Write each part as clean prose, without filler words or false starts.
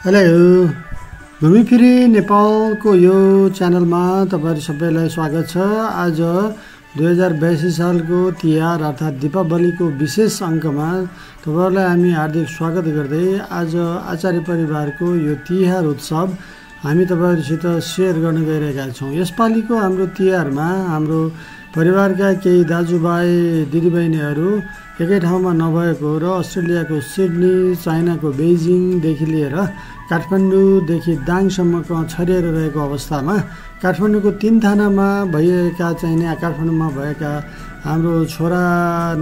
Hello घुमिफिरी नेपालको यो च्यानलमा तपाईहरु सबैलाई स्वागत छ। आज 2082 सालको तिहार अर्थात् दीपावलीको विशेष अङ्कमा तपाईहरुलाई हामी हार्दिक स्वागत गर्दै आज आचार्य परिवारको यो तिहार उत्सव हामी तपाईहरुसित शेयर गर्न गइरहेका छौं। यसपालिको हाम्रो तिहारमा हाम्रो परिवारका केही दाजुभाइ दिदीबहिनीहरू एकै ठाउँमा नभएको र अस्ट्रेलियाको सिडनी, चाइनाको बेइजिङदेखि लिएर काठमाडौँदेखि दाङसम्मको छरिएर रहेको अवस्थामा काठमाडौँको 3 थानामा भएका काठमाडौँमा भएका हाम्रो छोरा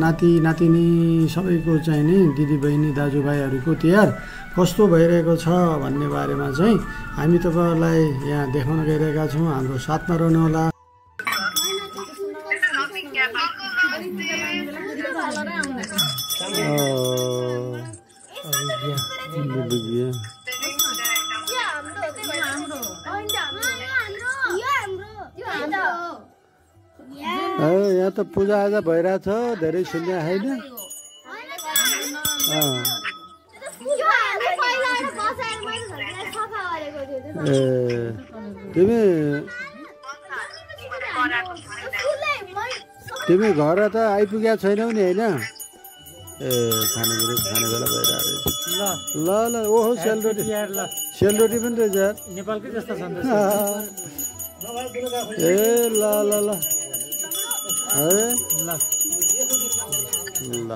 नाति नातिनी सबैको दिदीबहिनी दाजुभाइहरूको तिहार कस्तो भइरहेको छ भन्ने बारेमा हामी तपाईहरुलाई यहाँ देखाउन गइरहेका छौं। हाम्रो साथमा रहनु होला। यहाँ त पूजा आजा भइरहेछ, धेरै सुन्ने हैन। तिमी घर त आइपुगेका छैनौ नि हैन? खाने बेला भइरहेछ। ल ल ओहो सेलरोटी पनि रहेछ यार, नेपालकै जस्तो छ ए ल ल ल अरे ल ल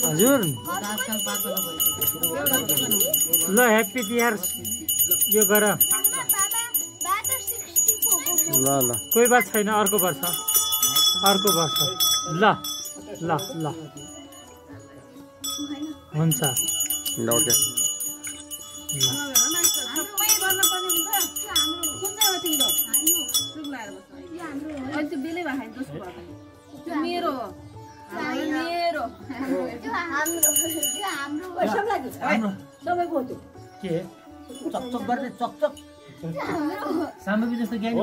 हजुर ल ह्याप्पी तिहार यो गर। ल ल कोही बात छैन, अर्को वर्ष ल ल ल हुन्छ ओके। सामग्री जस्तो ज्ञानी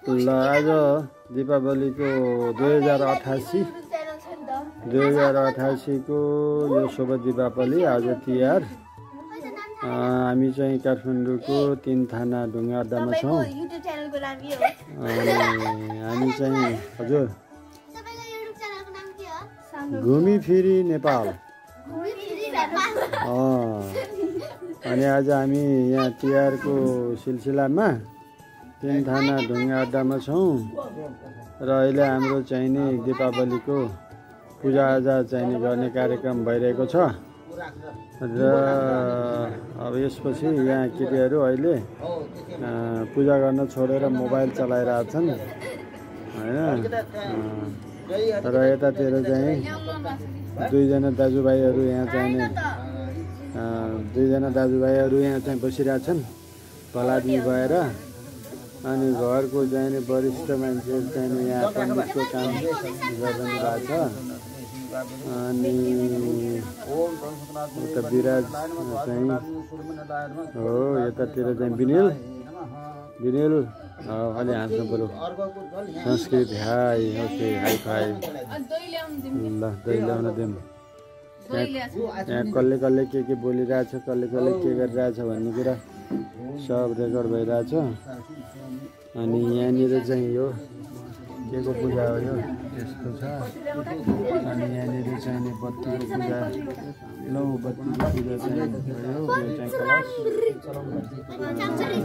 ल आज दीपावलीको 2088 को यो शुभ दीपावली आज तिहार हामी काठमाडौँको 3 थाना ढुङ्गा अड्डामा छौं। हामी हजुर घुमिफिरी नेपाल अनि आज हामी यहाँ तिहारको सिलसिलामा 3 थाना ढुङ्गा अड्डामा छौं र अहिले हाम्रो दीपावलीको पूजाआजा गर्ने कार्यक्रम भइरहेको छ र अब यसपछि यहाँ केटीहरू अहिले पूजा गर्न छोडेर मोबाइल चलाइरहेछन् हैन। र यतातिर 2 जना दाजुभाइहरू यहाँ 2 जना दाजुभाइहरू यहाँ बसिरहेछन् भलादमी भएर। अनि घरको वरिष्ठ मान्छेहरू यहाँ पण्डितको काम गरिरहनु भएको छ। अनि यता विराज हो, यतातिर विनिल अलि हाँस्नु पऱ्यो संस्कृत हाई ओके हाई फाई ल दही ल्याउन दिउँ यहाँ कसले कसले के बोलिरहेछ कसले कसले के गरिरहेछ भन्ने कुरा सब रेकर्ड भइरहेछ अनि यहाँनिर चाहिँ यो के को पूजा हो यो यस्तो छ अनि यहाँनिर चाहिँ बत्तीको पूजा नौ बत्तीको पूजा चाहिँ भयो यो चाहिँ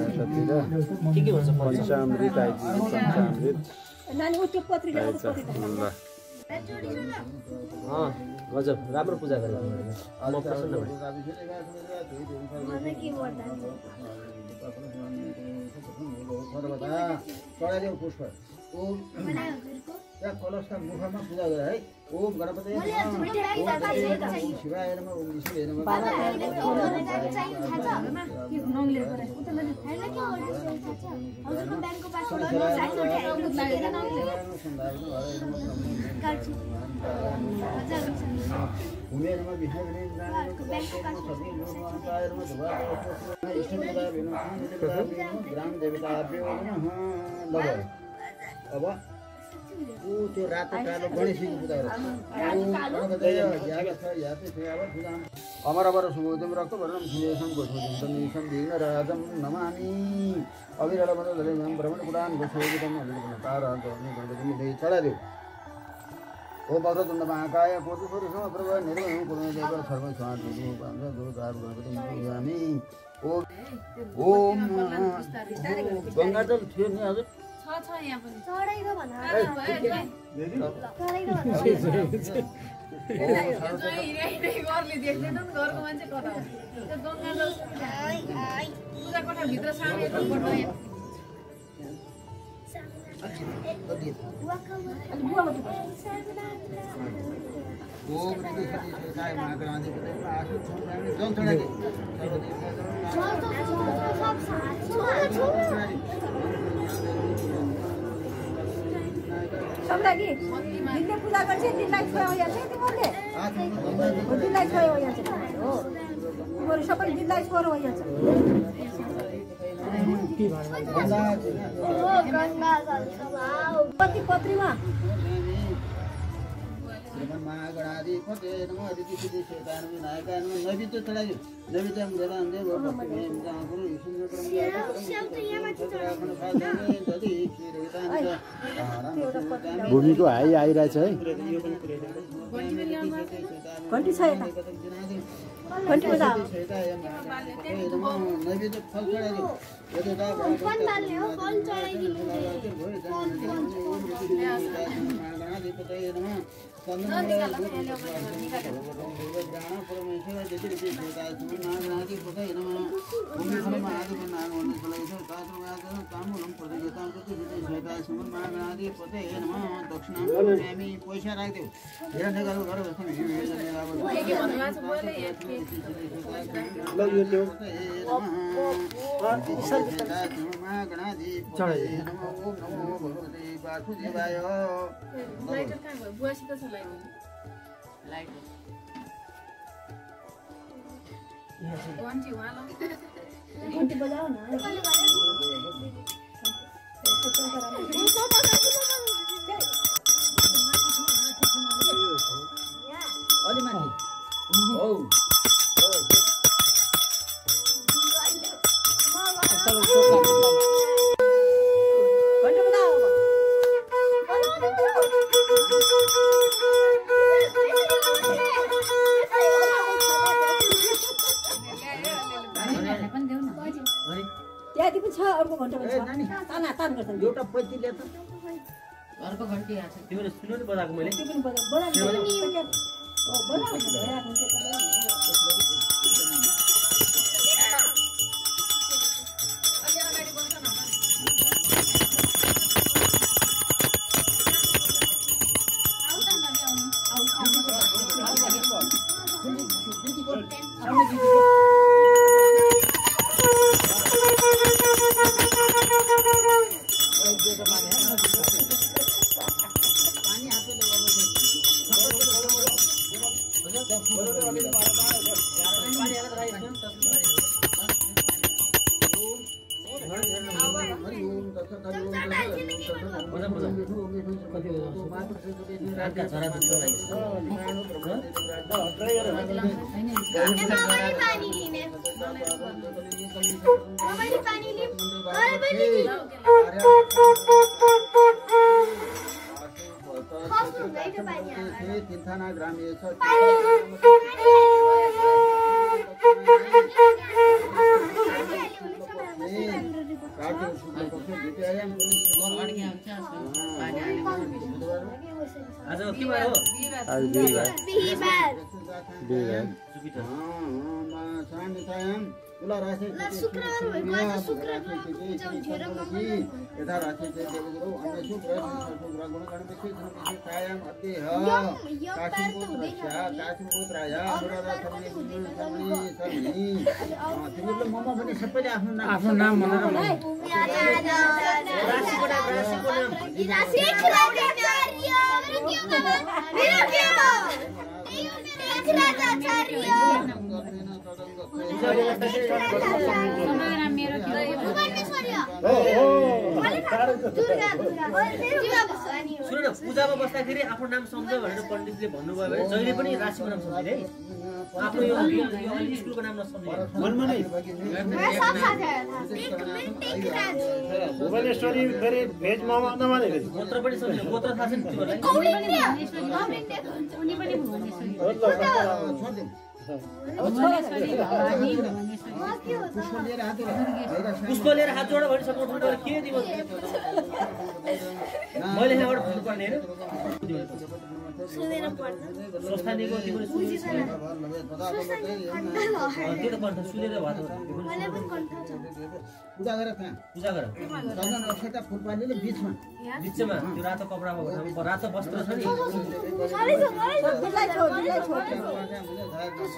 कलश पञ्चामृत आइदियो पञ्चामृत गजब राम्रो पूजा गरेको म प्रसन्न भएँ चढाइदेऊ पुष्प ओम त्यहाँ कलशका मुखमा पूजा गरे है ओम गणपति ओम शिवाय नमः ओम विष्णुवे नमः भूमे नमः विष्णुवे ग्राम देवताभ्यो नमः अब त्यो रातो कालो गणेशजीको पूजा अमरबर सुबोधम रक्त वर्णम सुदेशम गोष्ठोदिम विघ्न राजम नमामि अविरल मन्दलम भ्रमण पुराण गोष्ठोदिम गणपति चढादेऊ ओम भद्रतुण्ड महाकाय कोटिपुरुषम प्रभ निर्मलं कुरुदेव सर्व शान्ति गणपति ओम गङ्गाजल थियो नि हजुर चढाइरो भन सम्राज्ञी दिनले पूजा गर्छ दिनलाई छोयो यहाँ चाहिँ तिमीहरूले दिनलाई छोयो यहाँ चाहिँ हो तिमीहरू सबै दिनलाई छोरो यहाँ छ पति पत्रीमा महागणाधिपते नमः ऋषि शेतान विनायकाय नमः नैवेद्य चढाइयो नैवेद्य गराउँदै भूमिको हाई आइरहेछ है घन्टी छ यता घन्टी बजा नैवेद्य फल चढाइयो पैसा राखिदेऊ घन्टी बजाऊ न अलि माथि औ त्यहाँदेखि छ अर्को घन्टा ताना तान गर्छ एउटा पैँती ल्या त अर्को घन्टी यहाँ छ तिमीले सुन्नु नि बजाएको मैले त्यो पनि बजा तीर्थाना ग्रामीण आज के बार हो? आज बिहिबार तुला राशि शुक्रबार भएको शुक्रबार यथा राशि देवगुरु अन्य शुक्र शुक्र गुण गणपति कायम अति ह काशीपुत्राय अनुराधा सबले सबले तिमीले ममा पनि सबैले आफ्नो नाम भनेर पूजामा बस्दाखेरि आफ्नो नाम सम्झ भनेर पण्डितले भन्नुभयो भने जहिले पनि राशिको नाम सम्झिने है आफ्नो यो स्कुलको नाम नसम्झिने मनमा नै भुवनेश्वरी फेरि भेज मोमो नमाने फेरि गोत्र पनि सम्झिने गोत्र थाहा छ नि तिमीहरूलाई पुष्प लिएर हात जोड भनिसक्नु के दिनु मैले यहाँबाट भन्नुपर्ने होइन स्वस्थानीको तिमीले त्यो त कन्ठ सुनेर भयो पूजा गर पूजा गर चन्दन अक्षता फुलपालीले बीचमा त्यो रातो कपडामा रातो वस्त्र छ नि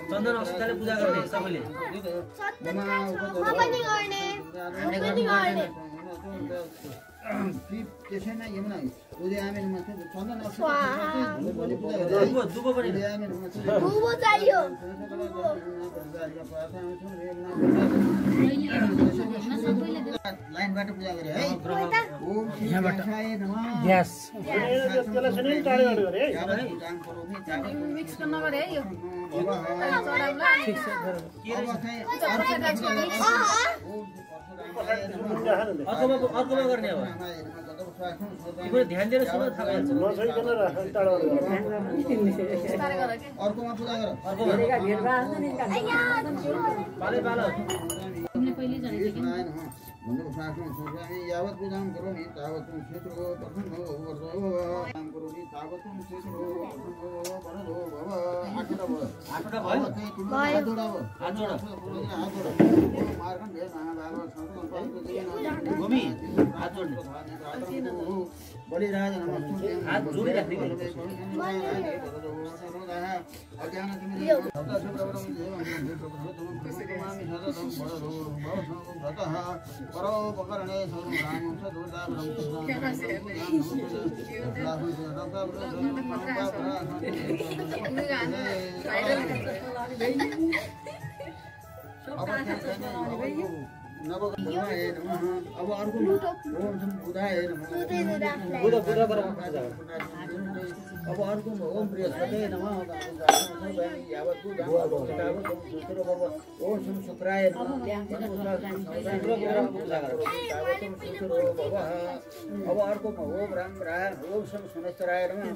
चन्दन अक्षताले पूजा गर्ने सबैले त्यसैमा यमुना उदयआमेनमा चन्दन दुबो पनि लाइनबाट पूजा गरे है यहाँबाट ग्यास अर्कोमा गर्ने हो तिमीले ध्यान दिएर सुन थाहा भइहाल्छ अर्कोमा पूजा गर पाले पालो यावत् पूजां करोमि तावत् क्षेत्रो प्रथमो वर्षो करोमि तावत् क्षेत्रो प्रथमो भव आठवटा भयो मार्कण्डेय महाभारत भूमि हात जोड्ने बलिराज हात जोडिराख्ने परोपकरणे नवग्रहाय नमः अब अर्को ओम सं बुधाय नमः अब अर्को ओम बृहस्पतये नमः यावत् ओम सं शुक्राय नमः अब अर्को ओम राम ओम सं शनैश्चराय नमः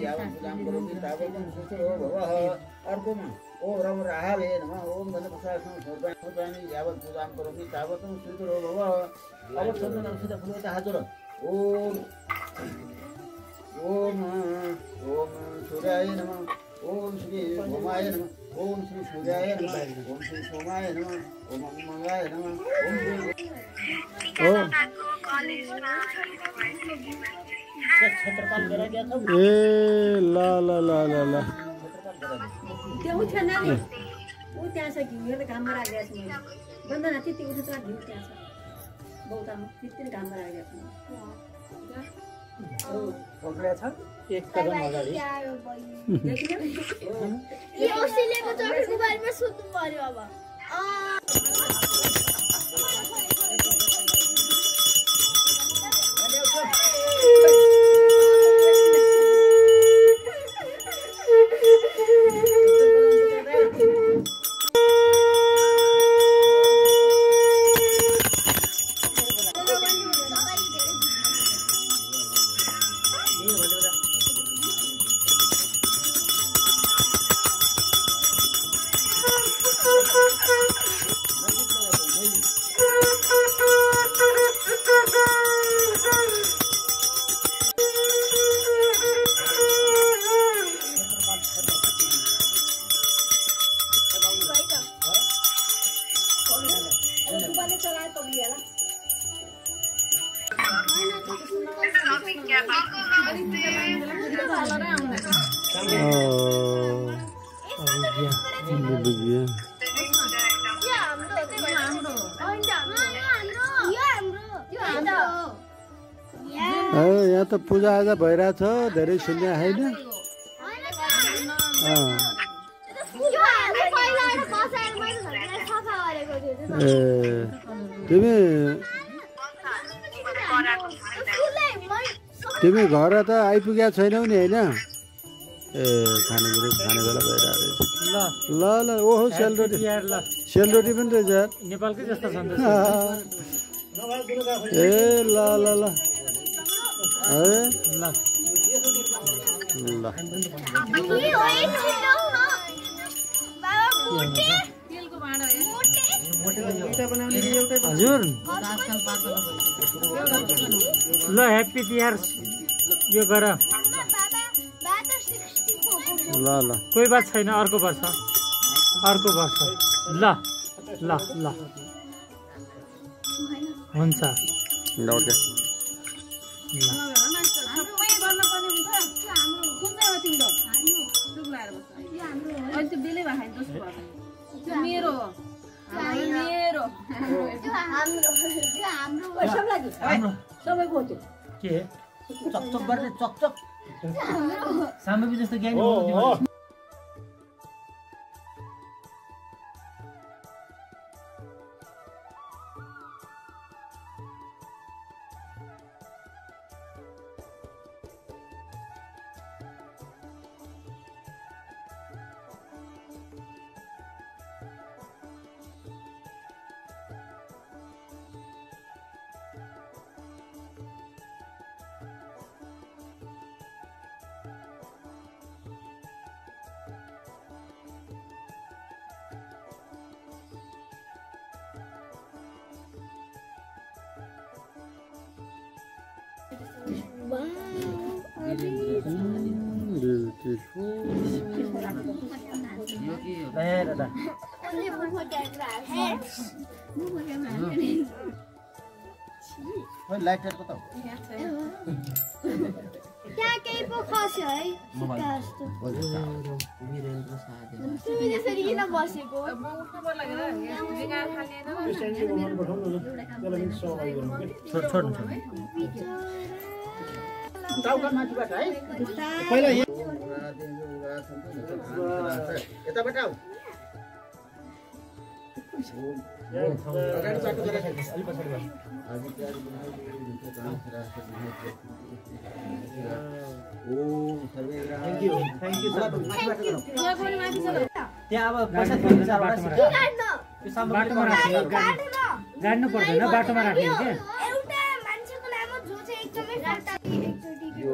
यावत् पूजां करोमि तावत् सुखरो भवः अर्कोमा ओम राम राहवे नमः ओम गणपतिं सर्वाणि यावत् पूजां करोमि तावत् सुखरो भवः अब चन्दन अक्षता फुलबाट हात जोड ओम ओम ओम सूर्याय नमः ओम श्री भौमाय नमः ओम श्री सूर्याय नमः ओम श्री सोमाय नमः ओम मंगलाय नमः ए ला ला ला ला ला त्यो उठ्यो नानी ऊ त्यहाँ छ घिउ हेर्दा घाममा राखेको छु मैले बन्दना त्यति उठेर घिउ त्यहाँ छ बौतामा त्यति घाममा राखेको छु पक्रिया छ एक कदम अगाडि यो सिलेको चक्लेटको बारेमा सोध्नु पर्यो अब त पूजाआजा भइरहेछ धेरै सुन्ने होइन ए तिमी घर त आइपुगेका छैनौ नि होइन ए खानेकुरा खाने बेला भइरहेको रहेछ ल ल ओहो सेलरोटी पनि रहेछ यार नेपालकै जस्तो छ ए ल ल ल है ल ल हजुर ल ह्याप्पी तिहार यो गर ल ल कोही बात छैन अर्को वर्ष ल ल ल हुन्छ ल ओके के चकचक गर्ने चकचक सामग्री जस्तो ज्ञानी लाइटर को त त्यहाँ केही पो खस्यो है तिमीले फेरि किन बसेको पहिला यताबाट आऊ अगाडि बाटो गएर अलि पछाडि बस त्यहाँ अब पैसा तिर्नु बाटोमा राख्यो गाड्नु पर्दैन बाटोमा राख्यो के एउटा मान्छेको लामो जो चाहिँ एकदमै फाटा यो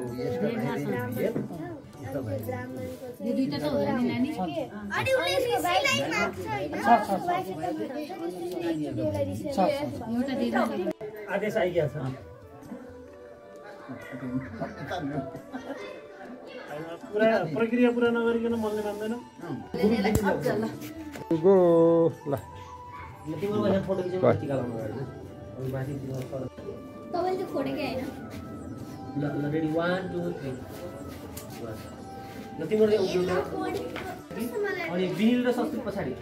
दुईटा त हो नि नानी अनि उले रिसीलाई माग्छ हैन एउटा दिनु आदेश आइਗਿਆ छ प्रक्रिया पुरा नगरिकन मल्ने मान्दैन गो ल तिम्रो फोटो खिचेर टिका लाउनु पर्छ अनि माथि तिम्रो तपाईले त फोडेकै हैन ल रेडी 1 2 3 ल तिम्रो अनि बिल र सस्तु पछाडी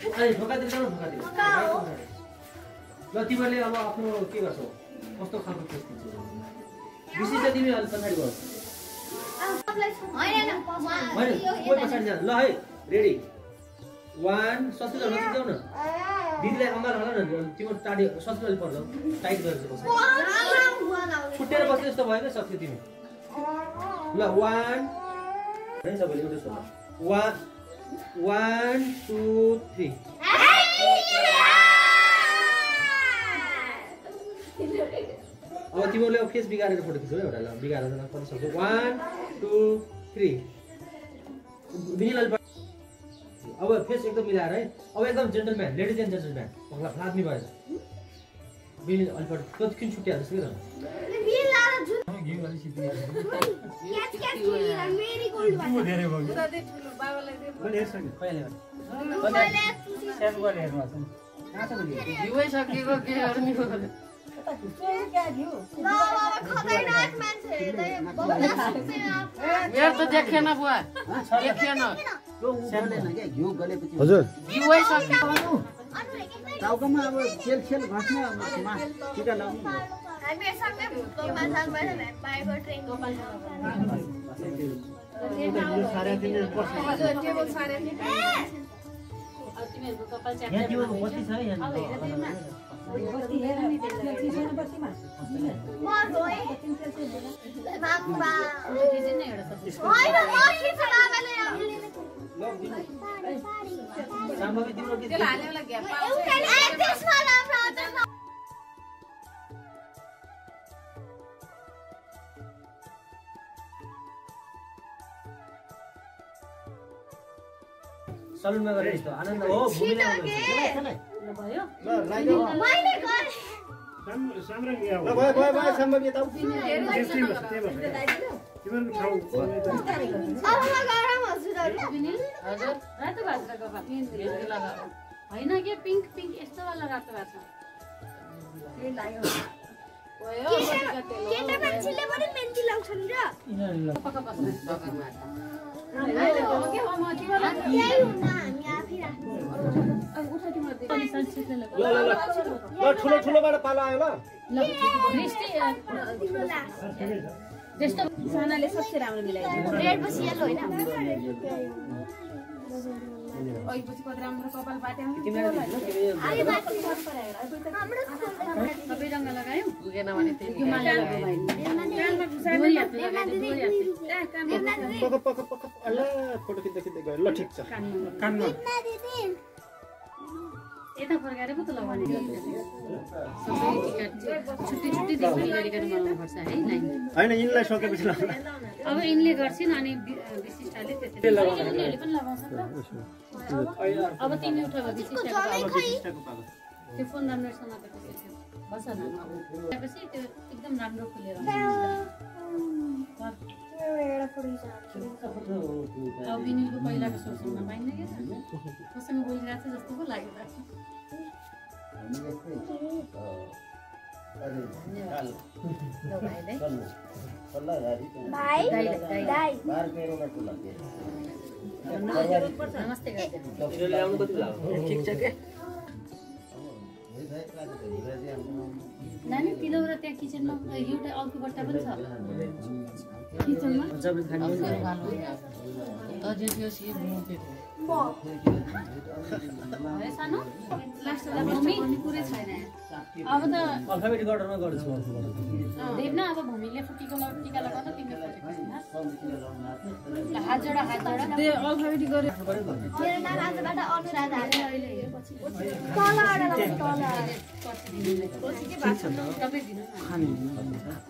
अनि ढोकातिर जाऊ ढोकातिर ल तिमीले अब आफ्नो के गर्छौ कस्तो खालको केस दिन्छौ विशेष तिमी अलि पछाडी गर्छौ हैन हैन कोही पछाडी जा ल है रेडी 1 सस्तु जाऊ न दिदीलाई अङ्गाल हाल न तिम्रो टाडी सस्तु अलि पर्छ टाइट गरेर बस छुटेर बस्ने जस्तो भयो नि सक्यो तिमी ल 1 है सबैले एउटा सोच 1 2 3 अब तिमीले फेस बिगारेर फोटो खिच्यौ एउटा ल बिगारेर पनि सक्छौ 1 2 3 बिनिल अब फेस एकदम मिलाएर है अब एकदम जेन्टलम्यान लेडिज एन्ड जेन्टलम्यान पगला फ्लाग्ने भयो बिनिल अलिपट कति किन छुट्टिया जस्तो के मेरो त देखेन बुवा देखेन हजुर टाउकोमा अब छेल घट्न टिका लाउनु मेरो सँगै गोपाल सँगबाट भ्याम्पायरको ट्रेन तिमीहरूको कपाल च्याप्टा यहाँ त्यो बत्ती छ यहाँ साम्बवी तिम्रो के सलुनमा गरे यस्तो आनन्द हो भूमिले भयो हजुर रातो भात कपाल होइन के पिङ्क पिङ्क यस्तो वाला रातो भात केटा मान्छेले पनि मेहन्दी लाउँछन् र पक्का बस्नु ठुलो ठुलोबाट पालो आयो ल त्यस्तो सानाले सबसे राम्रो मिलाइदिन्छ रेड पछि येलो हैन अघिपछि कति राम्रो कपाल बाट्यो सबै रङ्ग लगायौँ पुगेन भने फोटो खिच्दै खिच्दै गयो ल ठिक छ कानमा यता फर्काएर पो त लगाउने सबै टिकट छुट्टी छुट्टी देखि गरिकन बनाउनुपर्छ है लाइन होइन यिनलाई सकेपछि लगाउला अब यिनले गर्छिन् अनि विशिष्टले त्यति उनीहरूले पनि लगाउँछ त अब तिमी उठायो विशिष्टको त्यो फोन राम्रोसँग त बस न त्यसपछि त्यो एकदम राम्रो खुलेर अब विनिलको पहिलाको सोच्नु नपाइन्न क्या मसँग बोलिरहेको छ जस्तो पो लाग्यो नमस्ते ठिक छ के नानी तिलौरा त्यहाँ किचनमा एउटा अर्को बट्टा पनि छ किचनमा सानो लास्टमा भूमि पुरै छैन अब त अल्फाबेटिक अर्डरमा गर्छु देख्न अब भूमिले टिका लगाउँदा तिमी हात जोडा त्यो अल्फाबेटिक गरे मेरो नाम आजबाट अनुराधा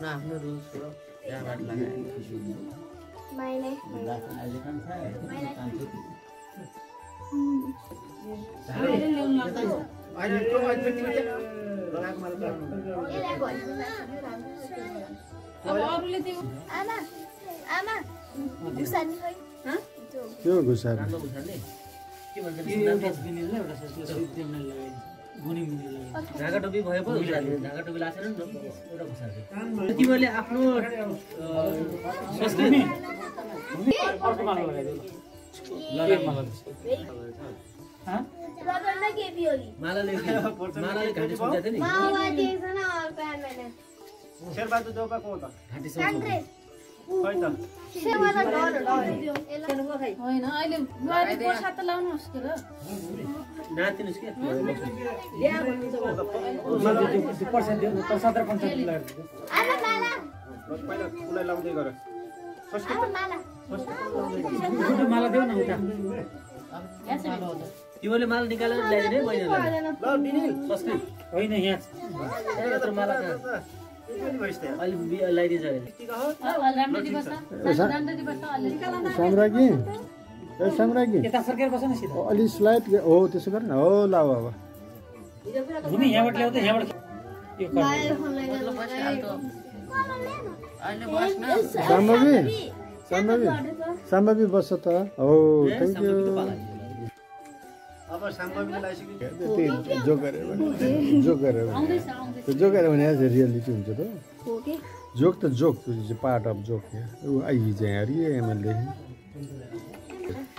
आफ्नो रुल्स हो यहाँबाट लगाए त्यो घुसारी ढाका टोपी भए पो ढाका टोपी लासेर नि एउटा घुसार्छ तिमीहरूले आफ्नो संस्कृति मालाले घाँटी सुन्दै थियो नि शेरबहादुर देउपाको हो त घाँटी सुन्दै होइन अहिले बुहारी प्रसाद त लाउनुहोस् के र नातिनुहोस् के पहिला उसलाई लाउँदै गर तिमीहरूले माला निकालेर ल्याइदिने बहिनीलाई होइन यहाँ यत्रो माला अहिले ल्याइदिन्छ साम्राज्ञी साम्राज्ञी यता फर्केर बस न सिधा अलि स्लाइड हो त्यसो गर न हो ल अब भूमि यहाँबाट ल्याउँदा यहाँबाट यो साम्बवी साम्बवी साम्बवी बस्छ त हो थ्याङ्क यू अब साम्बवीले लाइसक्यो जो गरे भने रियलिटी हुन्छ त जोक त joke part of joke I चाहिँ यार ये मैले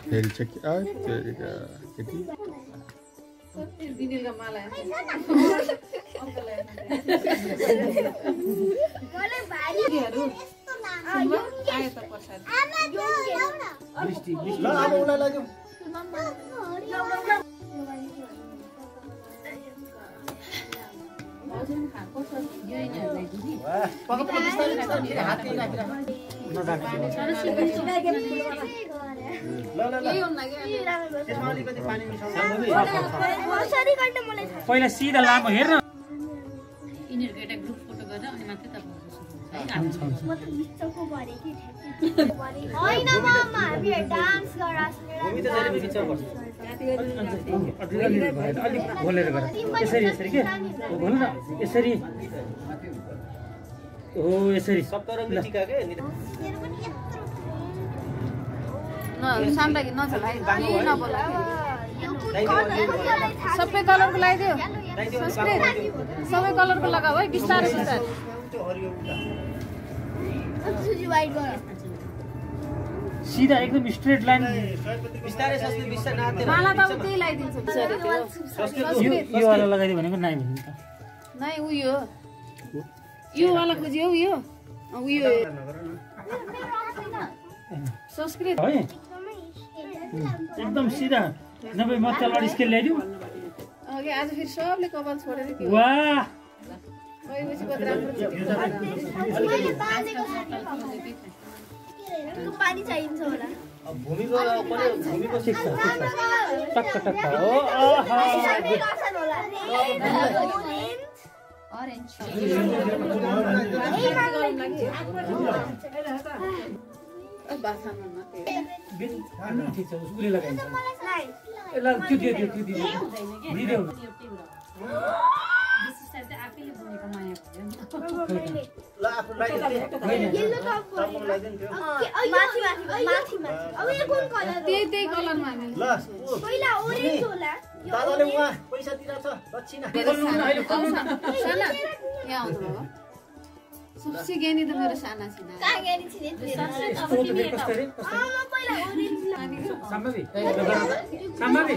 फेरि चाहिँ केटी पहिला सिधा लामो हेर्न यिनीहरूको एउटा ग्रुप फोटो गरेर अनि मात्रै अलिक बोलेर गर यसरी यसरी के भन न यसरी हो यसरी सप्तरङ्गी टीका के साम्राज्ञी नचला है नबोला सबै कलरको लगाइदियो सबै कलरको लगाऊ है बिस्तारै बिस्तारै सिधा एकदम स्ट्रेट लाइन बिस्तारै सस्ते बिस्तारै नाते माला त त्यही लगाइदिन्छ यो वाला लगाइदियो भनेको नाइ भन्नु त नै उयो यो वाला खोज्यो उयो उयो संस्कृत है एकदम सिधा नभए म तलबाट स्केल ल्याइदिउँ अघि आज फेरि सबले कपाल छोडेर के वाह गएपछि कति राम्रो पानी चाहिन्छ होला भूमिको भूमिको शिक्षा टक्क टक्क हो ऑरेंज ठिक छ उसले लगाइन्छ यसलाई त्यो दियो त्यो दियो दियो विशेषता चाहिँ आफैले बोलेको माया ल आफुलाई येल्लो टप माथि माथि माथि माथि अब यो कुन कलर त्यही कलरमा हामी ल पहिला ओरेन्ज होला दादाले उहाँ पैसा दिइराछ दक्षिणा साना यहाँ आउँछ बाबा सबसे ज्ञानी त मेरो साना छिन् कहाँ गएनी छिने म पहिला ओरेन्ज सम्भावी सम्भावी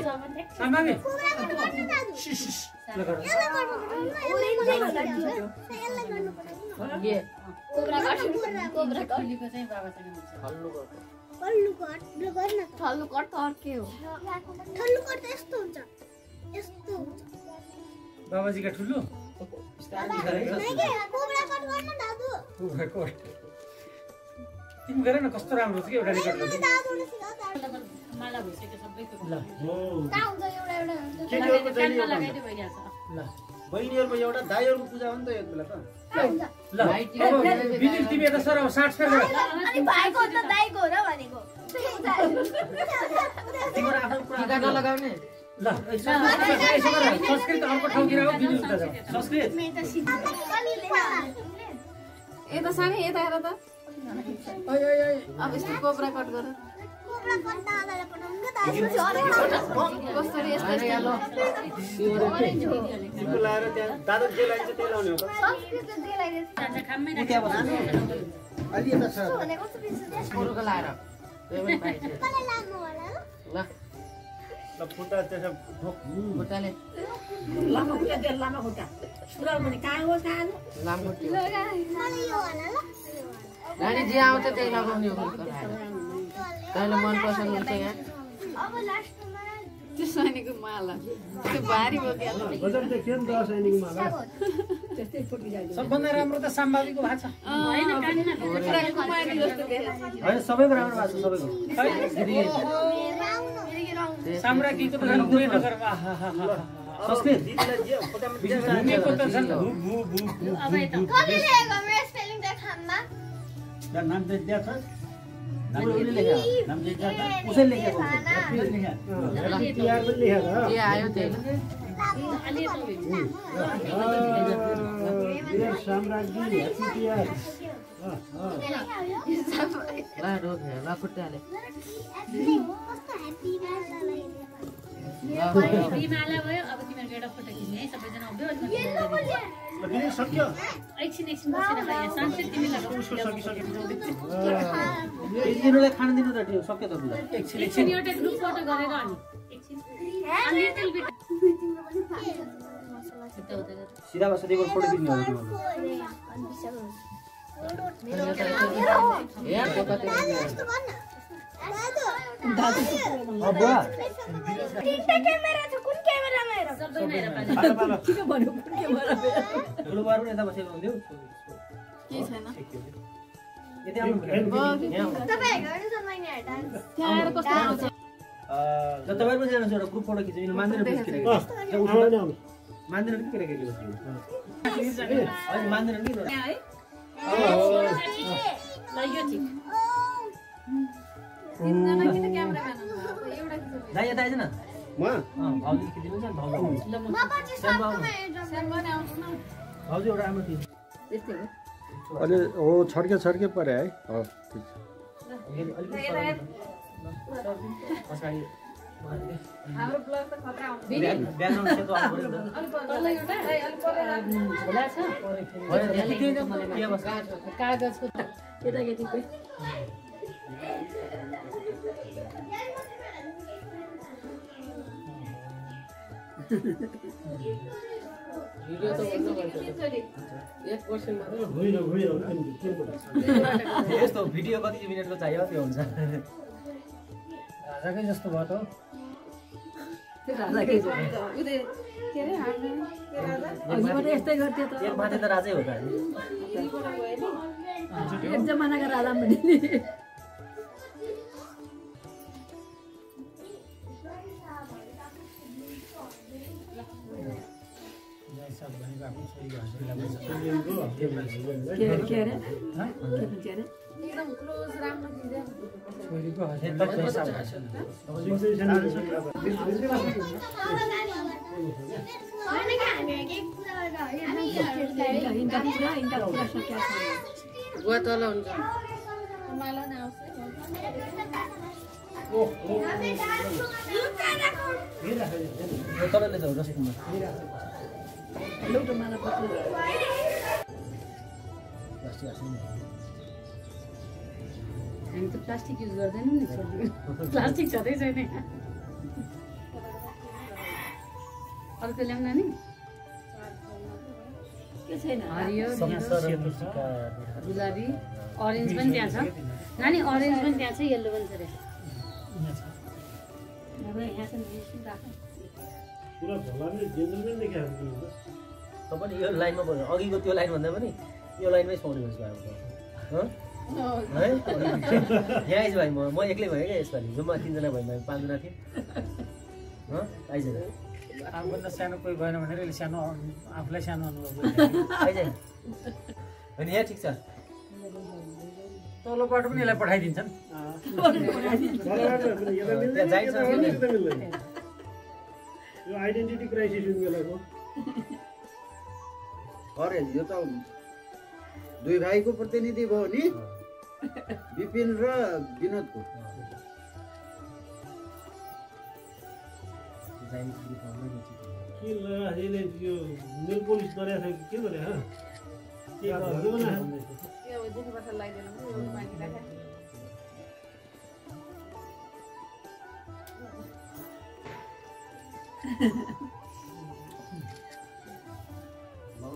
सम्भावी कोब्रा कट फुलीको चाहिँ बाबासँग हुन्छ ठल्लु कट त अर्कै हो ठल्लु कट त यस्तो हुन्छ यस्तो हुन्छ बाबाजीका ठुलो कोब्रा कट गर्न दादु तिमी गर न कस्तो राम्रो छ कि एउटा रेकर्ड माला भइसक्यो सबैको ल कहाँ हुन्छ एउटा कानमा लगाइदियो भइहाल्छ ल बहिनीहरुको एउटा दाइहरुको पूजा हो नि त एक बेला त ल अब बिजुली तिमी यता सर अब 60 फेर गर अनि भाइको त दाइको हो र भनेको तिम्रो आफ्नो कुरा लगाउने ल संस्कृत अर्को ठाउँतिर हो बिजुली उता जाऊ संस्कृत यता सानी यता हेर त अब यस्तो कोब्रा कट गर कोब्रा कट दादाले पठाउनु त कसरी यस्तो तिम्रो लाएर त्यहाँ दादा जे लाइन्छ त्यही लाउने हो त संस्कृत दिलाई चाचा खाममै त्यहाँ बस्नु अलि यता छ भनेको कस्तो पिस अरूको लाएर कसले लाग्नु होला ल ल फुटा त्यसो खुट्टाले लामो खुट्टा दे लामो खुट्टा सुराल भने कहाँ हो कहाँ लामो खुट्टा मलाई यो होला ल नानी जे आउँछ त्यही लगाउने हो तैँलाई मन पसन्द हुन्छ यहाँ अब लास्टमा त्यो सानीको माला त्यो भारी बोक्यो बजार देखियो नि त सैनिक माला सबभन्दा राम्रो त सम्भावीको भएको छ हैन कानमा पुरा कुमारी जस्तो देखेछ हैन सबैको राम्रो भएको छ सबैको साम्राज्ञीको त झन् कुरै नगर संस्कृत दिदीलाई जे फोटामा भूमिको त झन् भू भू भू अब यता कसले लेखेको मेरो स्पेलिङ चाहिँ खाममा नाम चाहिँ दिया छ नाम लेखेको नाम चाहिँ दिया छ उसैले लेखेको तिहार पनि लेखेको हो जे आयो त्यही अलि यता वीर साम्राज्ञी ह्याप्पी तिहार ल रोक ल खुट्टाले कस्तो ह्याप्पी बिमाला भयो अब तिमीहरूको एउटा फोटो खिच्ने है सबैजना आउँदै दिदी सक्यो एकछिन बसेर यहाँ संस्कृत तिमी लगाऊ दिदीलाई खान दिनु त त्यो सक्यो त बुझा एकछिन एउटा ग्रुप फोटो गरेर अनि एकछिन लिटल बिट सिधा बस दिएको फोटो खिच्नु हो तपाईहरु पनि जानु एउटा ग्रुप फोटो खिच्नु मान्दैन मान्दैन नि केटाकेटी मान्दैन नि दाइ यता आइज न भाउजू खिचिदिनु छ भाउजू एउटा राम्रो थियो अहिले हो छड्के परे है हो ठिक पछाडि हाम्रो ब्लग त खतरा हुन्छ ब्याकग्राउन्ड सेतो आउनु पर्यो कागजको केटाकेटीको भिडियो त भन्नु पर्छ 1% मात्र यस्तो भिडियो कति मिनेटको चाहियो त्यो हुन्छ राजाकै जस्तो भयो त राजाकै जस्तो उदे के रे हामी के राजा अघिबाट यस्तै गर्थ्यो त एक माथि त राजै हो त एक जमानाका राजा पनि नि के रे एकदम क्लोज राम्रो दिन्छ छोरीको गुवा तल हुन्छ मलाई नै आउँछ यो तलले जाऊ रस्तीमा लौटो माला पत्र हामी त प्लास्टिक युज गर्दैनौँ नि प्लास्टिक छँदै छैन अर्को ल्याउन नि के छैन हरियो गुलाबी अरेन्ज पनि त्यहाँ छ नानी अरेन्ज पनि त्यहाँ छ येल्लो पनि छ रे यहाँ छ तपाईले यो लाइनमा बोल्नु अघिको त्यो लाइन भन्दा पनि यो लाइनमै सुहाउने हुन्छ है यहाँ आइज भाइ म एक्लै भएँ क्या यसपालि जम्मा 3 जना भयो 5 जना थिएँ आइज आफूभन्दा सानो कोही भएन भनेर यसले सानो आफूलाई सानो अनुभव आइज होइन यहाँ ठिक छ तल्लो बाटो पनि यसलाई पठाइदिन्छन् यो आइडेन्टिटी क्राइसिस हुने बेलाको अरे यो त दुई भाइको प्रतिनिधि भयो नि विपिन र विनोदको के यसले यो नेल पोलिस गरेको छ के गरे के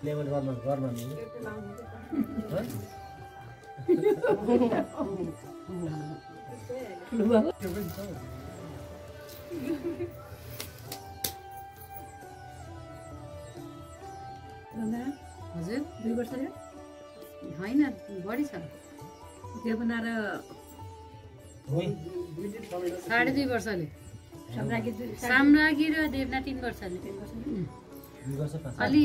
लेभल गर्न नि हजुर 2 वर्ष होइन बढी छ त्यो बनाएर 2.5 वर्षले साम्राज्ञी र देवना 3 वर्षले अलि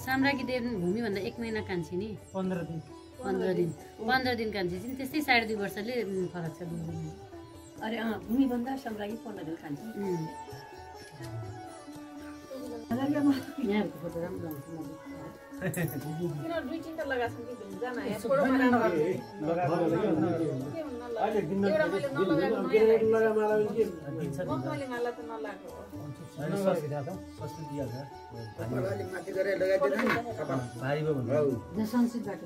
साम्राज्ञी देव भूमिभन्दा 1 महिना कान्छी नि 15 दिन कान्छी चाहिँ त्यस्तै 2.5 वर्षले फरक छ अरे भूमिभन्दा साम्राज्ञी 15 दिन कान्छी यहाँको फोटो राम्रो आउँछ किन 2-3टा लगाछन् कि जान यहाँ फोटोमा राम्रो माला त नलागो माथि गरेर लगाइदिनु भारी भयो भन्नु संस्कृतबाट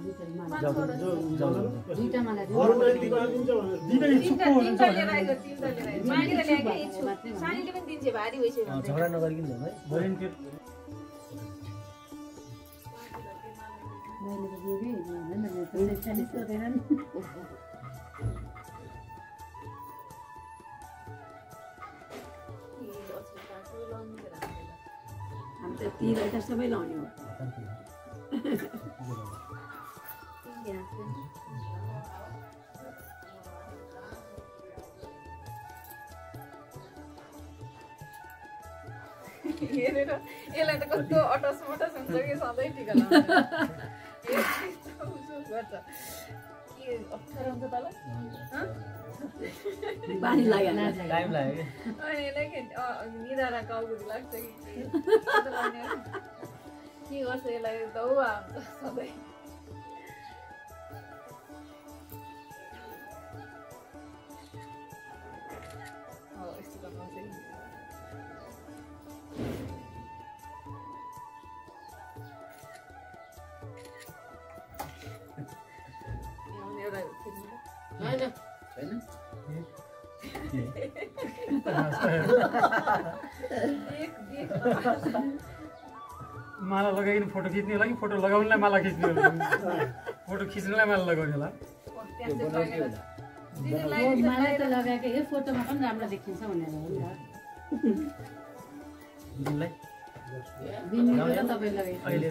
दुईटा माला झगडा नगरिकन है हामी त तिर त सबै लाउने हो हेरेर यसलाई त कस्तो अटस मटस हुन्छ कि सधैँ टिका लाउँछ गर्छ के अप्ठ्यारो हुन्छ तल बानी लाग्यो टाइम लाग्यो कि अनि यसलाई के निधारा काउकुरी लाग्छ कि के गर्छ यसलाई दौवा हुन्छ सधैँ यस्तो गर्नुहुन्छ माला लगाइकन फोटो खिच्नेलाई कि फोटो लगाउनेलाई माला खिच्ने फोटो खिच्नेलाई माला लगाउनेलाई मलाई त लगाएको यो फोटोमा पनि राम्रो देखिन्छ भनेर हो नि तपाईँ अहिले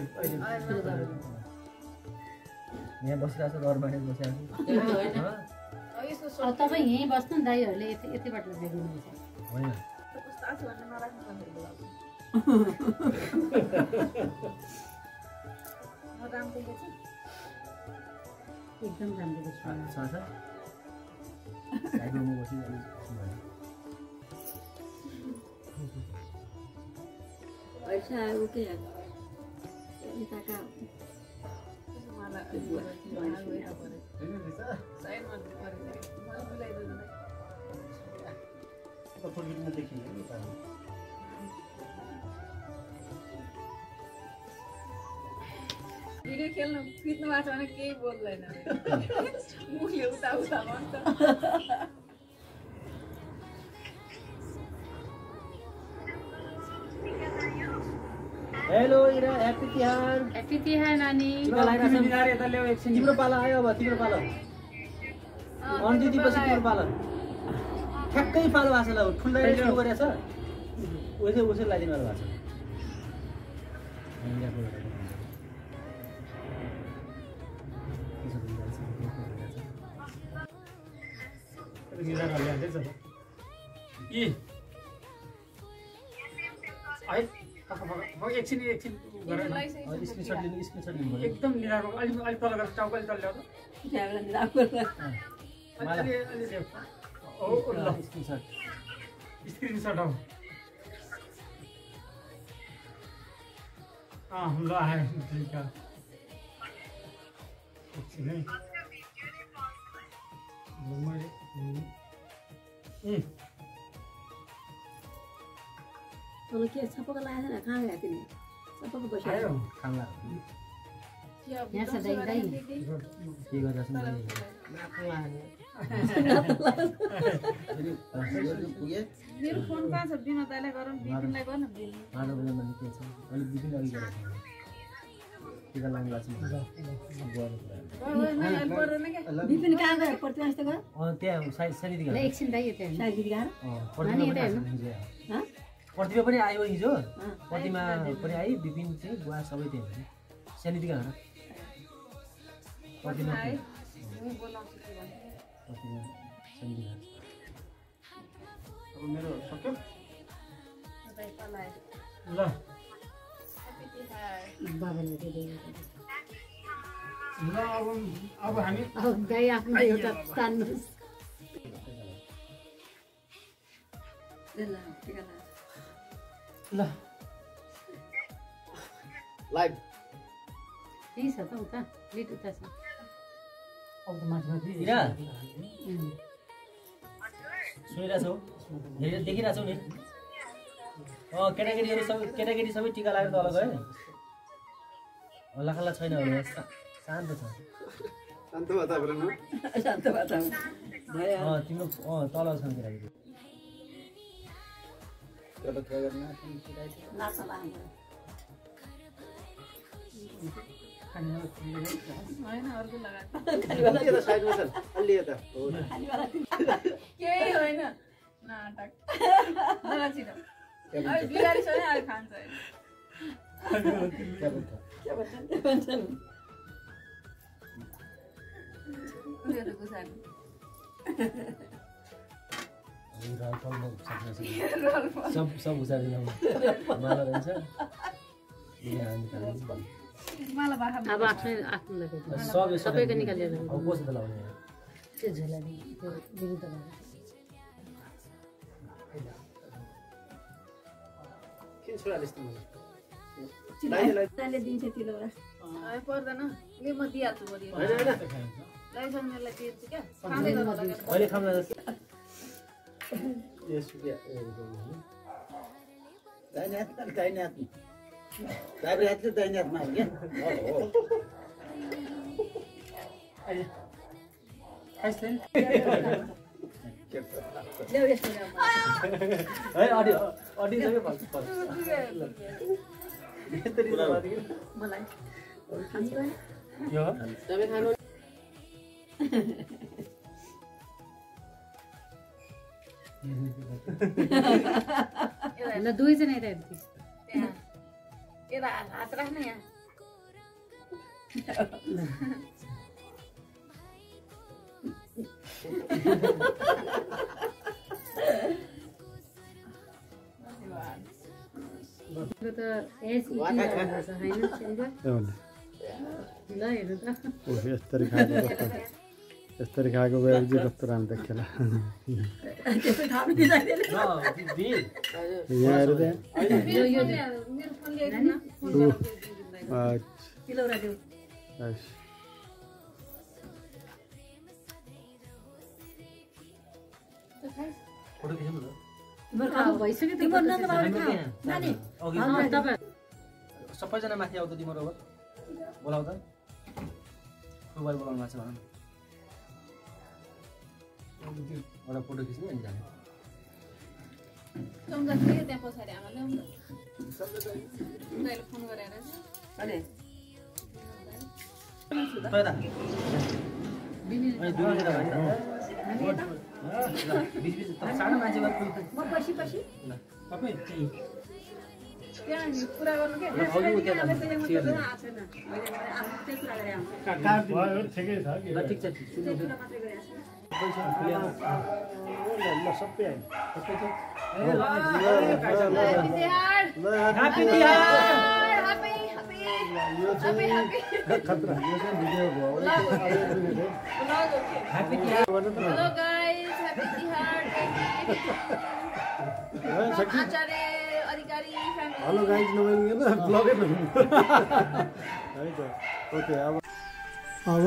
यहाँ बसिरहेको छ घरमा बसिरहेको तपाईँ यहीँ बस्नु नि दाइहरूले यतिबाट लगाइदिनुहुन्छ होइन एकदम राम्रो देखिन्छ पैसा ओके यताका भिडियो खेल्नु खिच्नु भएको छ भने केही बोल्दैन मुखले उता उता भन्छ हेलो इरा ह्यापी तिहार नानी तिम्रो पाला आयो अब तिम्रो पाला अन्ति दिएपछि तिम्रो पाला ठ्याक्कै पालो भएको छ ल ठुल्दै सुरु गरेछ उसै लगाइदिनु भएको छ एकछिन स्क्रिनसट लिनु एकदम निराको अलिक तल गरेर टाउको अलिक तल ल्याउँदा स्क्रिनसट हो ल आयो ठिक छ एकछिन है तल के छपक लागेन कहाँ गएको तिमी छपक बस्यो आयो खाना यहाँ छ दाइ के गरिरहेछ नि मेरो फोन कहाँ छ विनोदालाई गरौँ बिपिनलाई गर्न बिपिन माधव बजारमा के छ अलिक बिपिन अघि गरेछ टिका लाउनु लाग्छ बिपिन कहाँ गयो प्रतिमा जस्तो गयो त्यहाँ साइली दिगा एकछिन दाइ यता हेर्नु साइली कहाँ प्रतिमा पनि आयो हिजो प्रतिमा पनि आई बिपिन चाहिँ बुवा सबै थियो साइली दिगा प्रतिमा अब मेरो सक्यो ल बाबाले ल अब हामी दाइ आफ्नो एउटा तान्नुहोस् ल लाइभ त्यही छ त उता लिट उता छ इरा सुनिरहेछौ देखिरहेछौ नि केटाकेटी सबै टिका लागेर तल गयो हल्लाखल्ला छैन भने शान्त छ तिम्रो तल छ केटाकेटी होइन अर्को लगाएको यता साइडमा छ अलि यता हो केही होइन नाटक लगा छिटो अब बिगारी छ नि अब खान्छ सब उचालेर माला रहन्छ माला बाखा अब आफ्नै आफ्नो लगेको सब सबैको निकालेर अब कसले लाउने त्यो झोलाले त्यो विरुद्ध किन छोरा त्यस्तो ले दिन्छ तिलौरा पर्दैन ले म दिइहाल्छु बढी हैन हैन लाइसन्सलाई दिन्छु क्या खाँदै गर्नु अहिले खाना यस के दाहिने हात दाहिने हातले दाहिने हातमा हो क्या ल्याउ यस्तो है अडी सबै पर्छ मलाई यो तपाईँ खानु ल दुईजना यता हेर्दै यता हात राख्नु यहाँ त एस इटी गर्छ हैन सिल्भर ल हेर्नु त यसरी खाएको भए चाहिँ कस्तो राम्रो देखेला यहाँ हेर यो मेरो फोन ल्याइदिनु न तिलौरा देऊ फोटो खिच्नु न अब भइसक्यो तिम्रो नम्बर नानी तपाईँ सबैजना माथि आउँदा तिम्रो अब बोलाउ त मोबाइल बोलाउनु भएको छ भन एउटा फोटो खिच्नु अनि जाने चम्चा थियो त्यहाँ पछाडि आमा ल्याउनु दाइले फोन गरेर अले पैदा बिच सानो मान्छे भए म पछि पछि तपाईँ त्यहाँ कुरा गर्नु के ठिक छ सबै हेलो गाइस हैप्पी तिहार आचार्य अधिकारी फ्यामिली हेलो गाइज नभइदिनु ब्लगै ओके अब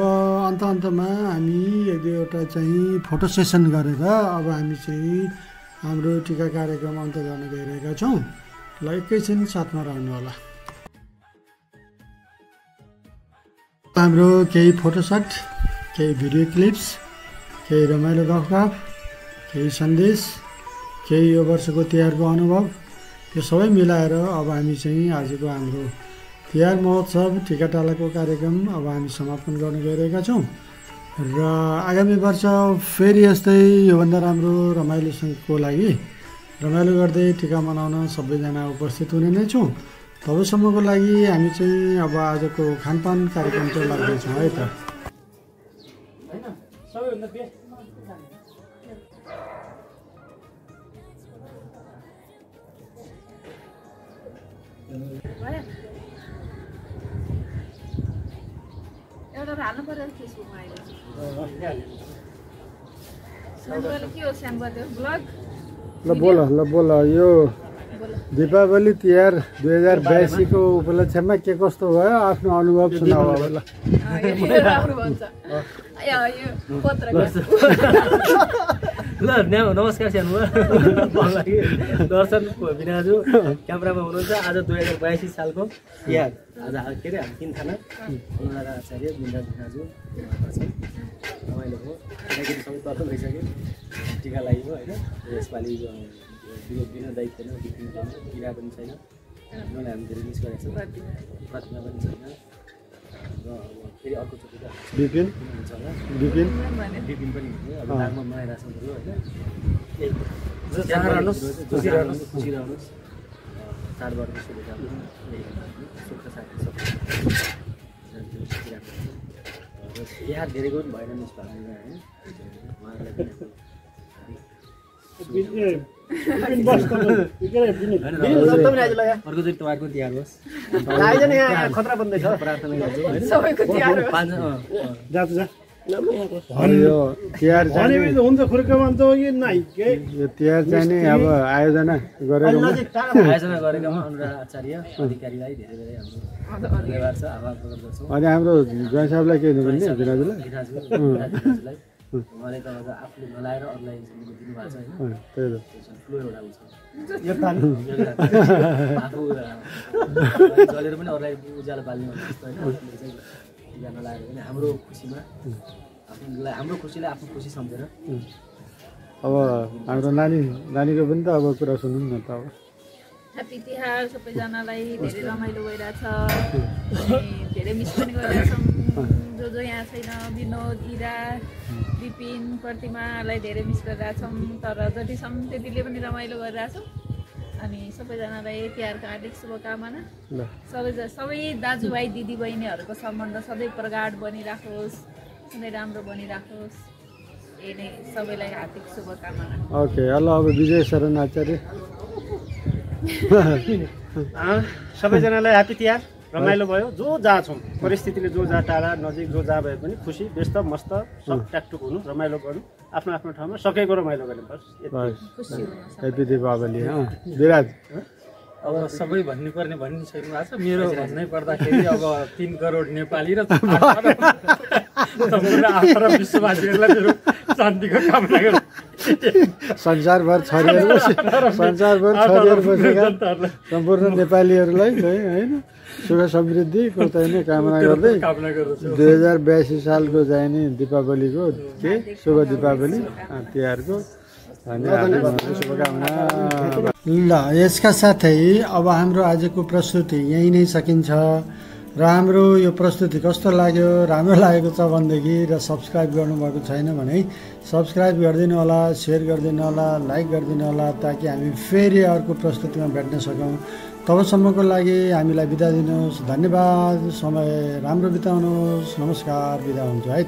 अन्तमा हामी एक दुईवटा चाहिँ फोटो सेसन गरेर अब हामी चाहिँ हाम्रो टिका कार्यक्रम अन्त गर्न गइरहेका छौँ ल एकैछिन साथमा रहनु होला हाम्रो केही फोटोसट केही भिडियो क्लिप्स केही रमाइलो गफगाफ केही सन्देश केही यो वर्षको तिहारको अनुभव यो सबै मिलाएर अब हामी चाहिँ आजको हाम्रो तिहार महोत्सव टिकाटालाको कार्यक्रम अब हामी समापन गर्न गइरहेका छौँ र आगामी वर्ष फेरि यस्तै योभन्दा राम्रो रमाइलोसँगको लागि रमाइलो गर्दै टिका मनाउन सबैजना उपस्थित हुने नै छौँ तबसम्मको लागि हामी चाहिँ अब आजको खानपान कार्यक्रम चाहिँ लाग्दैछौँ है त एउटा हाल्नु पर्यो फेसबुकमा अहिले स्याम्बल के हो स्याम्बल त्यो ब्लग ल बोल यो दीपावली तिहार 2082 को उपलक्ष्यमा के कस्तो भयो आफ्नो अनुभव सुनाऊ अब ल राम्रो भन्छ यो पत्रकार ल नमस्कार सानो दर्शन बिनाजु क्यामेरामा हुनुहुन्छ आज 2082 सालको तिहार आज के अरे हामी तीन थाना अनुराधा आचार्य बिन्दा बिनाजु रमाइलो भयो केटाकेटी सबै तर्फ भइसक्यो टिका लाग्यो होइन यसपालि बिना दायित्व छैन बिना पनि छैन उनीहरूलाई हामी धेरै मिस गरेको छौँ प्रतिमा पनि छैन हाम्रो अब फेरि अर्कोचोटि त विपिन हुन्छ होला विपिन विपिन पनि हुने अब नागमा मनाइरहेछौँ बरु होइन खुसिरहनुहोस् चाडबाडको शुभकामना सुख शान्ति सबै तिहार धेरैको पनि भएन मिस भएको होइन उहाँहरूलाई पनि अर्कोचोटि तपाईँको तिहार होस् खतरा बन्दैछ प्रार्थना गर्छु होइन सबैको तिहार हो। यो तिहार चाहिँ हुन्छ खुर्कामा त यो नाइ यो तिहार चाहिँ नि अब आयोजना गरेको आयोजना गरेकामा अनुराग आचार्य अधिकारीलाई धेरै धेरै हाम्रो धन्यवाद छ आभार प्रकट गर्छौँ अनि हाम्रो ज्वाइँ साहबलाई के दिनुपर्ने दिनाजुलाई दिनाजुलाई उहाँले त अझ आफूले नलाएर अरूलाई दिनुभएको छ होइन त्यही त ठुलो एउटा हुन्छ आफू जलेर पनि अरूलाई उज्यालो पाल्ने भन्ने जस्तो होइन आफूले चाहिँ टिका नलाएर पनि हाम्रो खुसीमा आफूलाई हाम्रो खुसीलाई आफ्नो खुसी सम्झेर अब हाम्रो नानीको पनि त अब कुरा सुनौँ न त अब ह्याप्पी तिहार सबैजनालाई धेरै रमाइलो भइरहेछ अनि धेरै मिस पनि गरिरहेछौँ जो यहाँ छैन विनोद इरा विपिन प्रतिमालाई धेरै मिस गरिरहेछौँ तर जतिसम्म त्यतिले पनि रमाइलो गरिरहेछौँ अनि सबैजनालाई तिहारको हार्दिक शुभकामना सबै दाजुभाइ दिदीबहिनीहरूको सम्बन्ध सधैँ प्रगाढ बनिराखोस् सधैँ राम्रो बनिराखोस् यही नै सबैलाई हार्दिक शुभकामना। ओके हेलो अब विजय शरण आचार्य सबैजनालाई ह्याप्पी तिहार रमाइलो भयो जो जहाँ छौँ परिस्थितिले जो जहाँ टाढा नजिक जो जहाँ भए पनि खुसी व्यस्त मस्त सब ट्याकटुक हुनु रमाइलो गर्नु आफ्नो आफ्नो ठाउँमा सकेको रमाइलो गर्ने बस ह्याप्पी दीपावली विराज अब सबै भन्नुपर्ने भनिसक्नु भएको छ मेरो भन्नै पर्दाखेरि अब 3 करोड नेपाली र 18 विश्ववासीहरूलाई मेरो शान्तिको कामना गर्छु संसारभर छरिएर बसेका सम्पूर्ण नेपालीहरूलाई चाहिँ होइन सुख समृद्धिको चाहिँ नि कामना गर्दै 2082 सालको चाहिँ नि दीपावलीको के शुभ दीपावली तिहारको शुभकामना। ल यसका साथै अब हाम्रो आजको प्रस्तुति यहीँ नै सकिन्छ र हाम्रो यो प्रस्तुति कस्तो लाग्यो राम्रो लागेको छ भनेदेखि र सब्सक्राइब गर्नुभएको छैन भने सब्सक्राइब गरिदिनु होला सेयर गरिदिनु होला लाइक गरिदिनु होला ताकि हामी फेरि अर्को प्रस्तुतिमा भेट्न सकौँ तबसम्मको लागि हामीलाई बिदा दिनुहोस् धन्यवाद समय राम्रो बिताउनुहोस् नमस्कार बिदा हुन्छु है त।